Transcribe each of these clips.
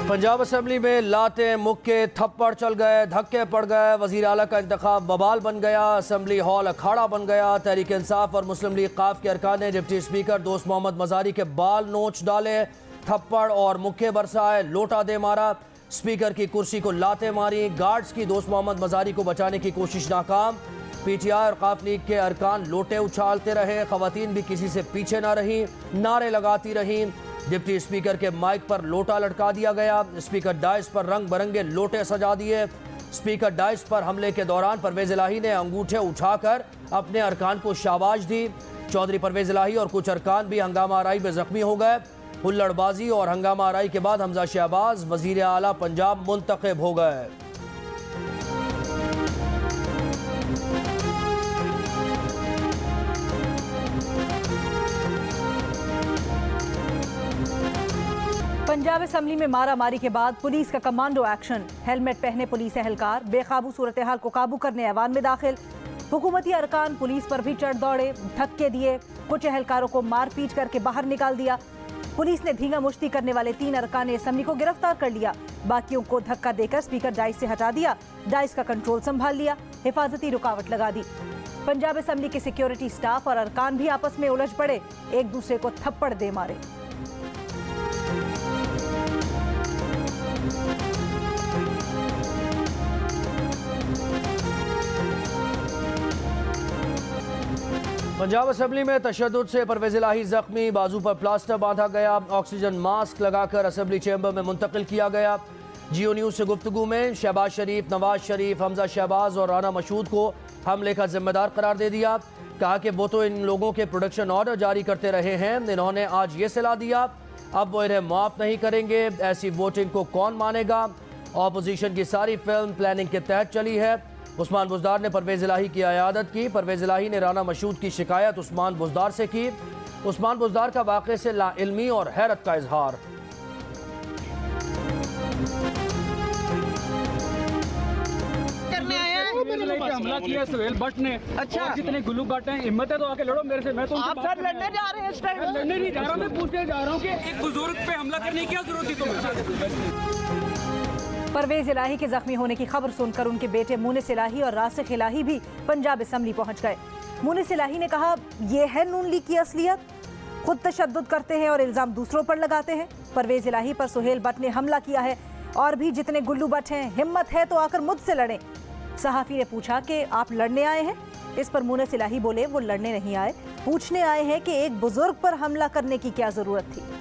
Punjab assembly में लाते मुक्के थप्पड़ चल गए, धक्के पड़ गए, वजीर आला का इंतखाब बवाल बन गया, असम्बली हॉल अखाड़ा बन गया। तहरीक इंसाफ और मुस्लिम लीग काफ के अरकान ने डिप्टी स्पीकर दोस्त मोहम्मद मजारी के बाल नोच डाले, थप्पड़ और मुक्के बरसाए, लोटा दे मारा, स्पीकर की कुर्सी को लाते मारी। गार्ड्स की दोस्त मोहम्मद मजारी को बचाने की कोशिश नाकाम। पीटीआई और काफ लीग के अरकान लोटे उछालते रहे, खवातीन भी किसी से पीछे ना रही, नारे लगाती रही। डिप्टी स्पीकर के माइक पर लोटा लटका दिया गया, स्पीकर डाइस पर रंग बिरंगे लोटे सजा दिए। स्पीकर डाइस पर हमले के दौरान परवेज इलाही ने अंगूठे उठाकर अपने अरकान को शाबाश दी। चौधरी परवेज इलाही और कुछ अरकान भी हंगामा आराई में जख्मी हो गए। हुल्लड़बाजी और हंगामा आराई के बाद हमजा शहबाज वजीर आला पंजाब मुंतखब हो गए। पंजाब असम्बली में मारा मारी के बाद पुलिस का कमांडो एक्शन। हेलमेट पहने पुलिस एहलकार बेकाबू सूरत हाल को काबू करने ऐवान में दाखिल। हुकूमती अरकान पुलिस पर भी चढ़ दौड़े, धक्के दिए, कुछ एहलकारों को मार पीट करके बाहर निकाल दिया। पुलिस ने धींगा मुश्ती करने वाले 3 अरकान असम्बली को गिरफ्तार कर लिया। बाकियों को धक्का देकर स्पीकर डाइस से हटा दिया, डाइस का कंट्रोल संभाल लिया, हिफाजती रुकावट लगा दी। पंजाब असम्बली के सिक्योरिटी स्टाफ और अरकान भी आपस में उलझ पड़े, एक दूसरे को थप्पड़ दे मारे। पंजाब असम्बली में तशद्दुद से परवेज इलाही जख्मी, बाजू पर प्लास्टर बांधा गया, ऑक्सीजन मास्क लगाकर असम्बली चैम्बर में मुंतकिल किया गया। जियो न्यूज़ से गुफ्तगू में शहबाज शरीफ, नवाज शरीफ, हमजा शहबाज और राना मशहूद को हमले का जिम्मेदार करार दे दिया। कहा कि वो तो इन लोगों के प्रोडक्शन ऑर्डर जारी करते रहे हैं, इन्होंने आज ये सलाह दिया, अब वो इन्हें माफ़ नहीं करेंगे। ऐसी वोटिंग को कौन मानेगा? ऑपोजिशन की सारी फिल्म प्लानिंग के तहत चली है। उस्मान बुज़दार ने परवेज इलाही की अयादत की। परवेज इलाही ने राना मशहूद की शिकायत उस्मान बुज़दार से की। उस्मान बुज़दार का वाक़े से लाइल्मी और हैरत का इजहार। हमला किया सुहेल भट्ट ने। अच्छा, जितने गुल्लू भट्ट हैं, हिम्मत है तो आके लड़ो मेरे से। मैं तो आप सर लड़ने जा रहे हैं इस टाइम? लड़ने नहीं जा रहा, मैं पूछने जा रहा हूँ कि एक बुजुर्ग पे हमला करने की क्या जरूरत थी तुम्हें? परवेज इलाही के जख्मी होने की खबर सुनकर उनके बेटे मुनिस इलाही और रासिख इलाही भी पंजाब असम्बली पहुंच गए। मुनिस इलाही ने कहा, ये है नून लीग की असलियत, खुद तशद्दुद करते हैं और इल्जाम दूसरों पर लगाते हैं। परवेज इलाही पर सुहेल भट्ट ने हमला किया है और भी जितने गुल्लू भट्ट हैं, हिम्मत है तो आकर मुझसे लड़ें। सहाफ़ी ने पूछा कि आप लड़ने आए हैं? इस पर मुनिस इलाही बोले, वो लड़ने नहीं आए, पूछने आए हैं कि एक बुजुर्ग पर हमला करने की क्या जरूरत थी।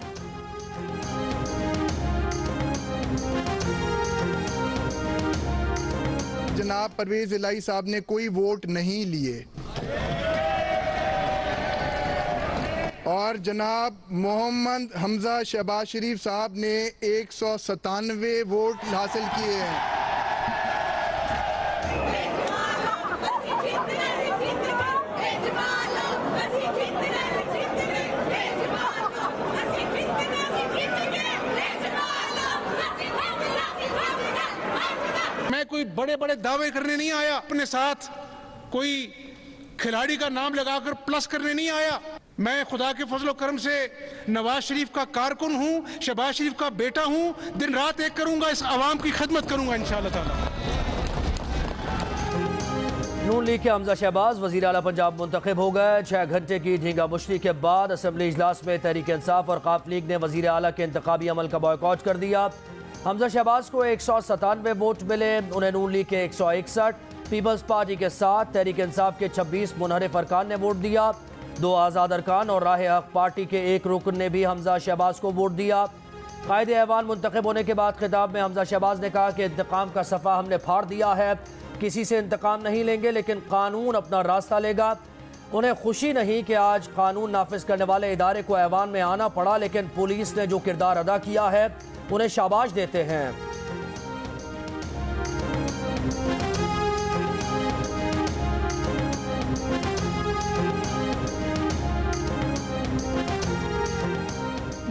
जनाब परवेज इलाही साहब ने कोई वोट नहीं लिए और जनाब मोहम्मद हमजा शहबाज शरीफ साहब ने 197 वोट हासिल किए हैं। मैं कोई बड़े बड़े दावे करने नहीं आया, अपने साथ कोई खिलाड़ी का नाम लगाकर प्लस करने नहीं आया। मैं खुदा के फजलो करम से नवाज शरीफ का कारकुन हूँ, शहबाज शरीफ का बेटा हूँ, दिन रात एक करूँगा, इस आवाम की खिदमत करूँगा इंशाअल्लाह ताला। नून लीग के हमजा शहबाज वजीर आला पंजाब मुंतखब हो गए। 6 घंटे की धींगा मुश्ती के बाद असम्बली इजलास में तहरीक इंसाफ और काफ लीग ने वजीर आला के इंतखाबी अमल का बॉयकॉट कर दिया। हमजा शहबाज को 197 वोट मिले, उन्हें नून लीग के 161, पीपल्स पार्टी के 7, तहरीक इंसाफ के 26 मुनहरिफ अरकान ने वोट दिया। 2 आज़ाद अरकान और राह हक पार्टी के 1 रुकन ने भी हमजा शहबाज को वोट दिया। कायद ऐवान मुंतखब होने के बाद खिताब में हमजा शहबाज ने कहा कि इंतकाम का सफ़ा हमने फाड़ दिया है, किसी से इंतकाम नहीं लेंगे, लेकिन कानून अपना रास्ता लेगा। उन्हें खुशी नहीं कि आज कानून नाफिज करने वाले इदारे को ऐवान में आना पड़ा, लेकिन पुलिस ने जो किरदार अदा किया है उन्हें शाबाश देते हैं।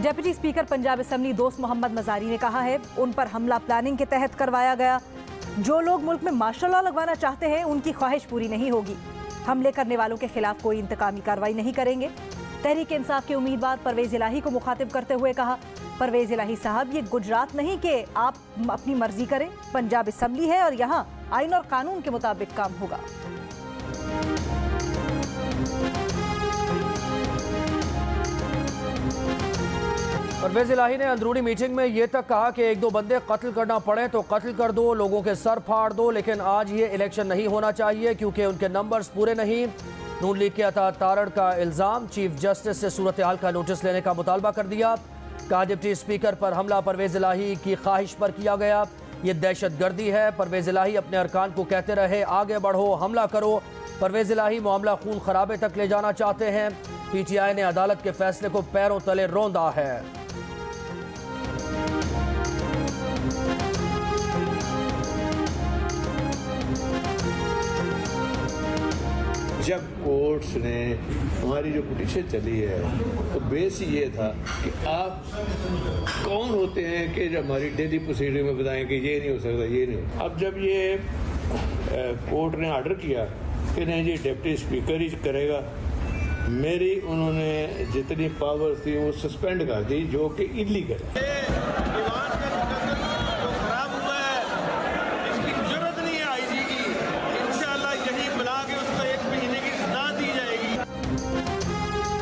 डेप्यूटी स्पीकर पंजाब असम्बली दोस्त मोहम्मद मजारी ने कहा है, उन पर हमला प्लानिंग के तहत करवाया गया। जो लोग मुल्क में मार्शल लॉ लगवाना चाहते हैं, उनकी ख्वाहिश पूरी नहीं होगी। हमले करने वालों के खिलाफ कोई इंतकामी कार्रवाई नहीं करेंगे। तहरीक इंसाफ के उम्मीदवार परवेज इलाही को मुखातिब करते हुए कहा, परवेज इलाही साहब, ये गुजरात नहीं कि आप अपनी मर्जी करें, पंजाब असेंबली है और यहाँ आइन और कानून के मुताबिक काम होगा। परवेज इलाही ने अंदरूनी मीटिंग में ये तक कहा कि एक दो बंदे कत्ल करना पड़े तो कत्ल कर दो, लोगों के सर फाड़ दो, लेकिन आज ये इलेक्शन नहीं होना चाहिए क्योंकि उनके नंबर्स पूरे नहीं। नून लीग के अता तारड़ का इल्ज़ाम, चीफ जस्टिस से सूरत हाल का नोटिस लेने का मुतालबा कर दिया। कहा डिप्टी स्पीकर पर हमला परवेज इलाही की ख्वाहिश पर किया गया, ये दहशत गर्दी है। परवेज इलाही अपने अरकान को कहते रहे आगे बढ़ो, हमला करो। परवेज इलाही मामला खून खराबे तक ले जाना चाहते हैं। PTI ने अदालत के फैसले को पैरों तले रौंदा है। जब कोर्ट्स ने हमारी जो पिटीशन चली है तो बेस ये था कि आप कौन होते हैं कि जब हमारी डेली प्रोसीडिंग में बताएं कि ये नहीं हो सकता, ये नहीं। अब जब ये कोर्ट ने ऑर्डर किया कि नहीं जी डिप्टी स्पीकर ही करेगा, मेरी उन्होंने जितनी पावर्स थी वो सस्पेंड कर दी, जो कि इलीगल है।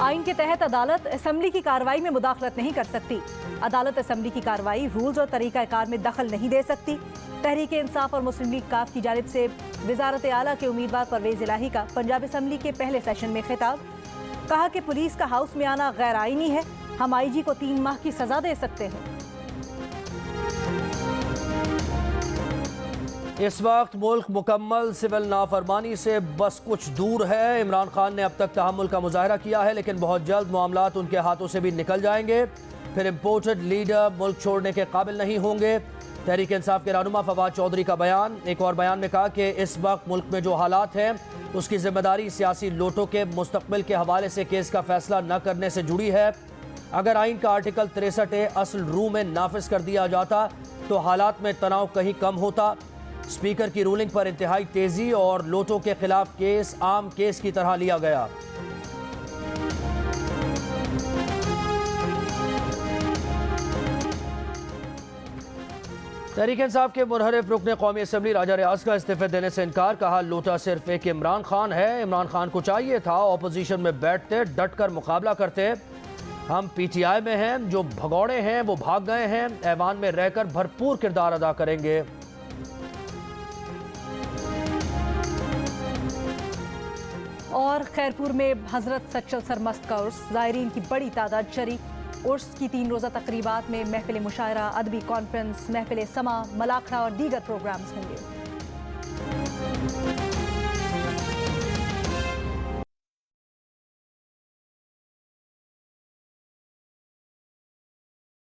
आइन के तहत अदालत असेंबली की कार्रवाई में मुदाखलत नहीं कर सकती। अदालत असेंबली की कार्रवाई, रूल्स और तरीकाकार में दखल नहीं दे सकती। तहरीक इंसाफ और मुस्लिम लीग काफ की जानिब से वजारत आला के उम्मीदवार परवेज इलाही का पंजाब असेंबली के पहले सेशन में खिताब। कहा कि पुलिस का हाउस में आना गैर आईनी है, हम IG को 3 माह की सजा दे सकते हैं। इस वक्त मुल्क मुकम्मल सिविल नाफरमानी से बस कुछ दूर है। इमरान खान ने अब तक तहम्मुल का मुजाहरा किया है, लेकिन बहुत जल्द मामलात उनके हाथों से भी निकल जाएंगे। फिर इम्पोर्टेड लीडर मुल्क छोड़ने के काबिल नहीं होंगे। तहरीक इंसाफ के रहनुमा फवाद चौधरी का बयान। एक और बयान में कहा कि इस वक्त मुल्क में जो हालात हैं उसकी जिम्मेदारी सियासी लोटों के मुस्तकबिल के हवाले से केस का फैसला न करने से जुड़ी है। अगर आइन का आर्टिकल 63A असल रूह में नाफिज कर दिया जाता तो हालात में तनाव कहीं कम होता। स्पीकर की रूलिंग पर इंतहाई तेजी और लोटों के खिलाफ केस आम केस की तरह लिया गया। तहरीक इंसाफ के मुनहरिफ रुकने कौमी असम्बली राजा रियाज का इस्तीफे देने से इनकार। कहा लोटा सिर्फ एक इमरान खान है, इमरान खान को चाहिए था ऑपोजिशन में बैठते, डट कर मुकाबला करते। हम PTI में हैं, जो भगौड़े हैं वो भाग गए हैं, ऐवान में रहकर भरपूर किरदार अदा करेंगे। और खैरपुर में हजरत सच्चल सरमस्त का उर्स, ज़ायरीन की बड़ी तादाद शरीक। उर्स की 3 रोज़ा तकरीबात में महफिल मुशायरा, अदबी कॉन्फ्रेंस, महफिल समा, मलाखड़ा और दीगर प्रोग्राम्स होंगे।